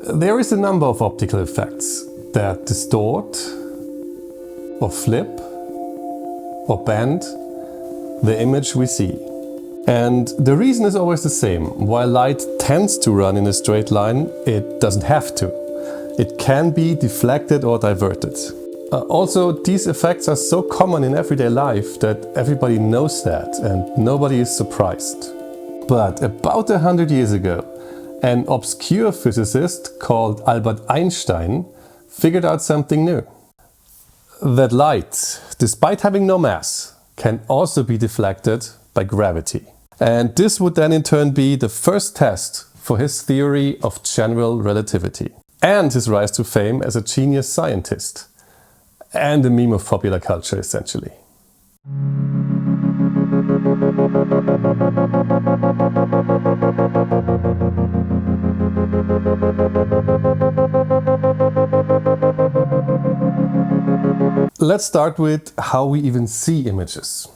There is a number of optical effects that distort or flip or bend the image we see. And the reason is always the same. While light tends to run in a straight line, it doesn't have to. It can be deflected or diverted. Also, these effects are so common in everyday life that everybody knows that and nobody is surprised. But about 100 years ago, an obscure physicist called Albert Einstein figured out something new. That light, despite having no mass, can also be deflected by gravity. And this would then in turn be the first test for his theory of general relativity. And his rise to fame as a genius scientist. And a meme of popular culture, essentially. Let's start with how we even see images.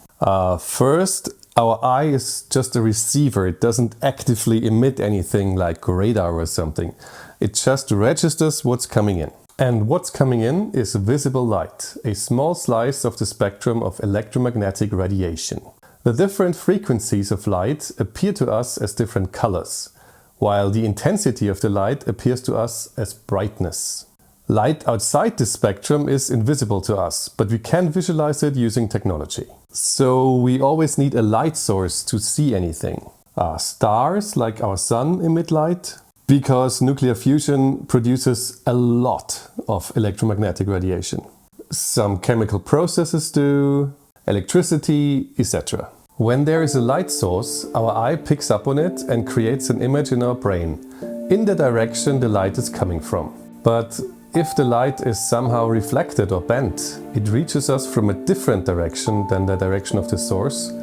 First, our eye is just a receiver. It doesn't actively emit anything like radar or something. It just registers what's coming in. And what's coming in is visible light, a small slice of the spectrum of electromagnetic radiation. The different frequencies of light appear to us as different colors, while the intensity of the light appears to us as brightness. Light outside the spectrum is invisible to us, but we can visualize it using technology. So we always need a light source to see anything. Stars, like our sun, emit light, because nuclear fusion produces a lot of electromagnetic radiation. Some chemical processes do, electricity, etc. When there is a light source, our eye picks up on it and creates an image in our brain, in the direction the light is coming from. But if the light is somehow reflected or bent, it reaches us from a different direction than the direction of the source,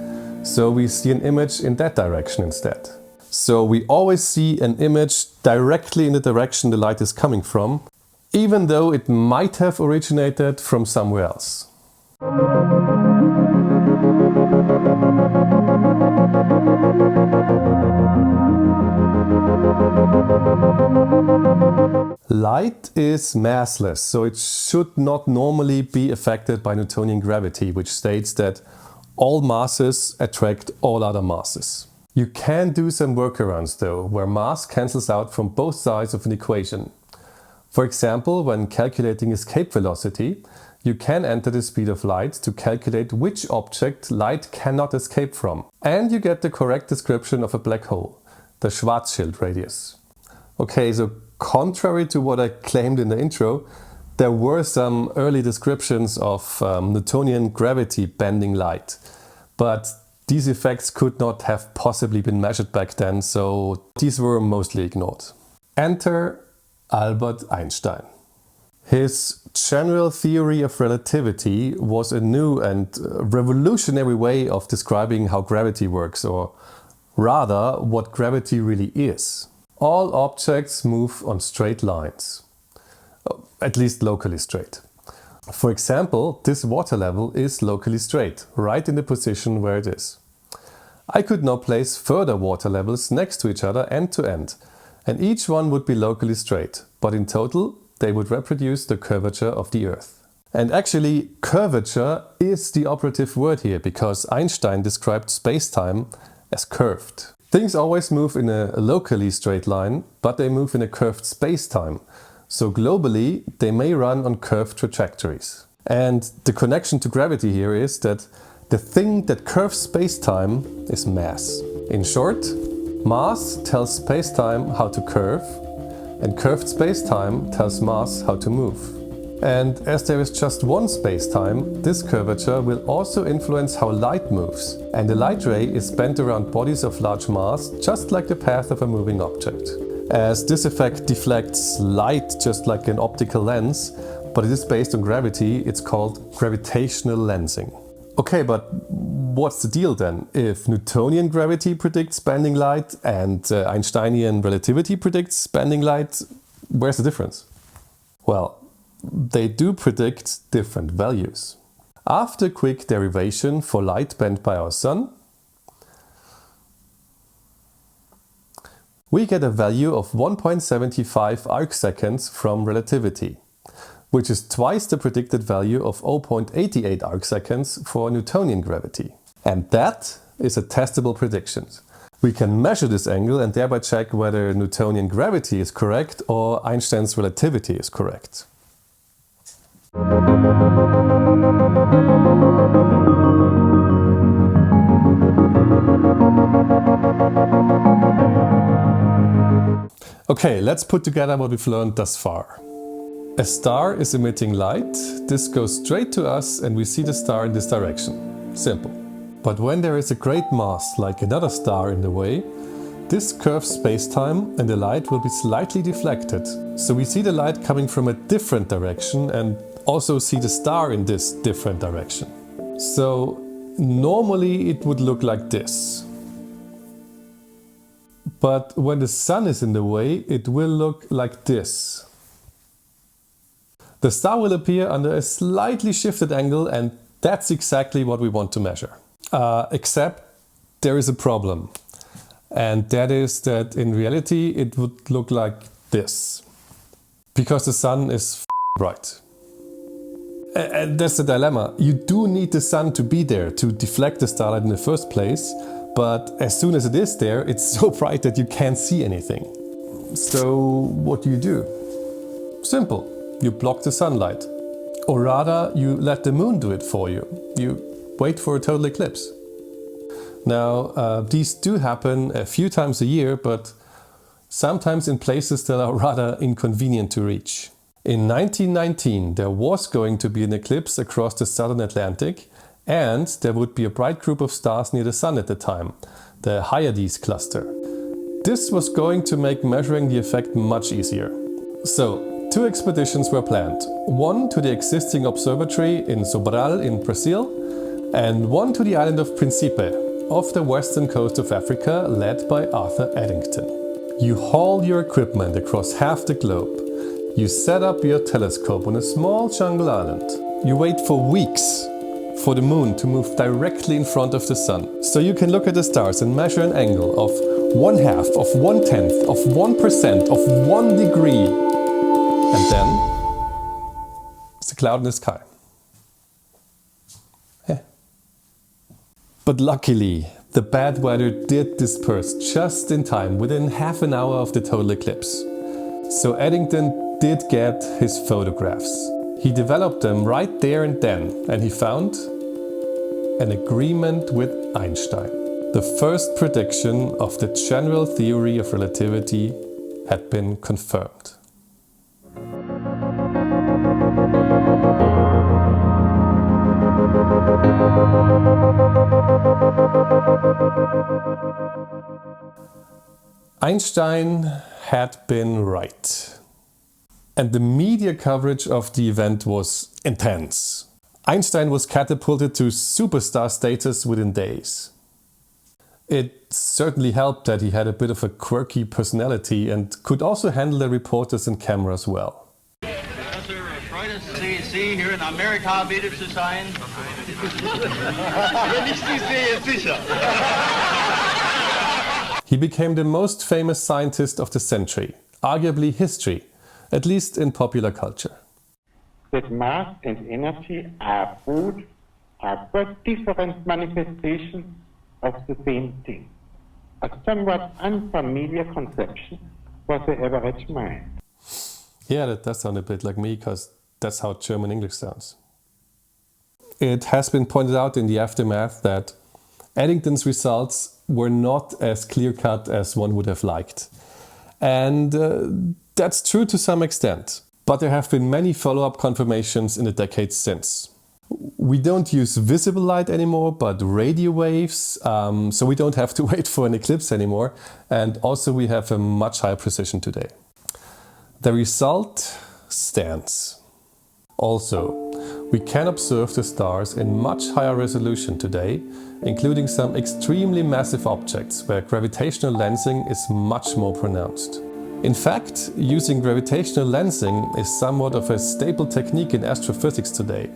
so we see an image in that direction instead. So we always see an image directly in the direction the light is coming from, even though it might have originated from somewhere else. Light is massless, so it should not normally be affected by Newtonian gravity, which states that all masses attract all other masses. You can do some workarounds though, where mass cancels out from both sides of an equation. For example, when calculating escape velocity, you can enter the speed of light to calculate which object light cannot escape from. And you get the correct description of a black hole, the Schwarzschild radius. Okay, so contrary to what I claimed in the intro, there were some early descriptions of Newtonian gravity bending light. But these effects could not have possibly been measured back then, so these were mostly ignored. Enter Albert Einstein. His general theory of relativity was a new and revolutionary way of describing how gravity works, or rather, what gravity really is. All objects move on straight lines, at least locally straight. For example, this water level is locally straight, right in the position where it is. I could now place further water levels next to each other end to end, and each one would be locally straight, but in total they would reproduce the curvature of the Earth. And actually, curvature is the operative word here, because Einstein described space-time as curved. Things always move in a locally straight line, but they move in a curved space-time. So globally, they may run on curved trajectories. And the connection to gravity here is that the thing that curves space-time is mass. In short, mass tells space-time how to curve, and curved space-time tells mass how to move. And as there is just one space-time, this curvature will also influence how light moves. And the light ray is bent around bodies of large mass, just like the path of a moving object. As this effect deflects light just like an optical lens, but it is based on gravity, it's called gravitational lensing. Okay, but what's the deal then? If Newtonian gravity predicts bending light and Einsteinian relativity predicts bending light, where's the difference? Well, they do predict different values. After quick derivation for light bent by our sun, we get a value of 1.75 arcseconds from relativity, which is twice the predicted value of 0.88 arcseconds for Newtonian gravity. And that is a testable prediction. We can measure this angle and thereby check whether Newtonian gravity is correct or Einstein's relativity is correct. Okay, let's put together what we've learned thus far. A star is emitting light, this goes straight to us and we see the star in this direction. Simple. But when there is a great mass, like another star in the way, this curves spacetime and the light will be slightly deflected. So we see the light coming from a different direction and also see the star in this different direction. So normally it would look like this. But when the sun is in the way, it will look like this. The star will appear under a slightly shifted angle and that's exactly what we want to measure. Except there is a problem. And that is that in reality it would look like this. Because the sun is bright. And that's the dilemma. You do need the sun to be there to deflect the starlight in the first place. But as soon as it is there, it's so bright that you can't see anything. So what do? Simple. You block the sunlight. Or rather, you let the moon do it for you. You wait for a total eclipse. Now, these do happen a few times a year, but sometimes in places that are rather inconvenient to reach. In 1919, there was going to be an eclipse across the southern Atlantic, and there would be a bright group of stars near the Sun at the time, the Hyades cluster. This was going to make measuring the effect much easier. So, 2 expeditions were planned. One to the existing observatory in Sobral in Brazil, and one to the island of Principe, off the western coast of Africa, led by Arthur Eddington. You haul your equipment across half the globe. You set up your telescope on a small jungle island. You wait for weeks for the moon to move directly in front of the sun, so you can look at the stars and measure an angle of 1/2, of 1/10, of 1%, of 1 degree. And then it's a cloud in the sky. But luckily, the bad weather did disperse just in time, within half an hour of the total eclipse. So Eddington did get his photographs. He developed them right there and then, and he found an agreement with Einstein. The first prediction of the general theory of relativity had been confirmed. Einstein had been right. And the media coverage of the event was intense. Einstein was catapulted to superstar status within days. It certainly helped that he had a bit of a quirky personality and could also handle the reporters and cameras well. Professor, freut es Sie hier in Amerika wieder zu sein? Wenn ich Sie sehe, sicher. He became the most famous scientist of the century, arguably history, at least in popular culture. That mass and energy are both but different manifestations of the same thing. A somewhat unfamiliar conception for the average mind. Yeah, that does sound a bit like me, because that's how German English sounds. It has been pointed out in the aftermath that Eddington's results were not as clear-cut as one would have liked. And that's true to some extent. But there have been many follow-up confirmations in the decades since. We don't use visible light anymore, but radio waves, so we don't have to wait for an eclipse anymore. And also we have a much higher precision today. The result stands. Also, we can observe the stars in much higher resolution today, including some extremely massive objects where gravitational lensing is much more pronounced. In fact, using gravitational lensing is somewhat of a staple technique in astrophysics today,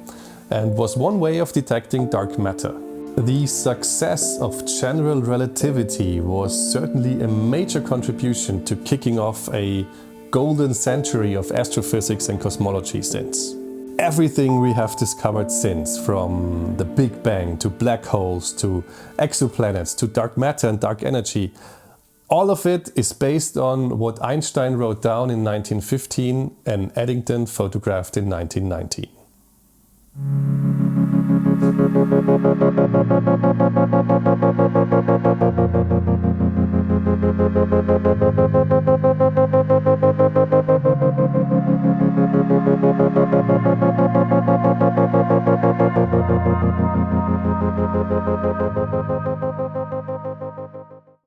and was one way of detecting dark matter. The success of general relativity was certainly a major contribution to kicking off a golden century of astrophysics and cosmology since. Everything we have discovered since, from the Big Bang to black holes to exoplanets to dark matter and dark energy, all of it is based on what Einstein wrote down in 1915 and Eddington photographed in 1919.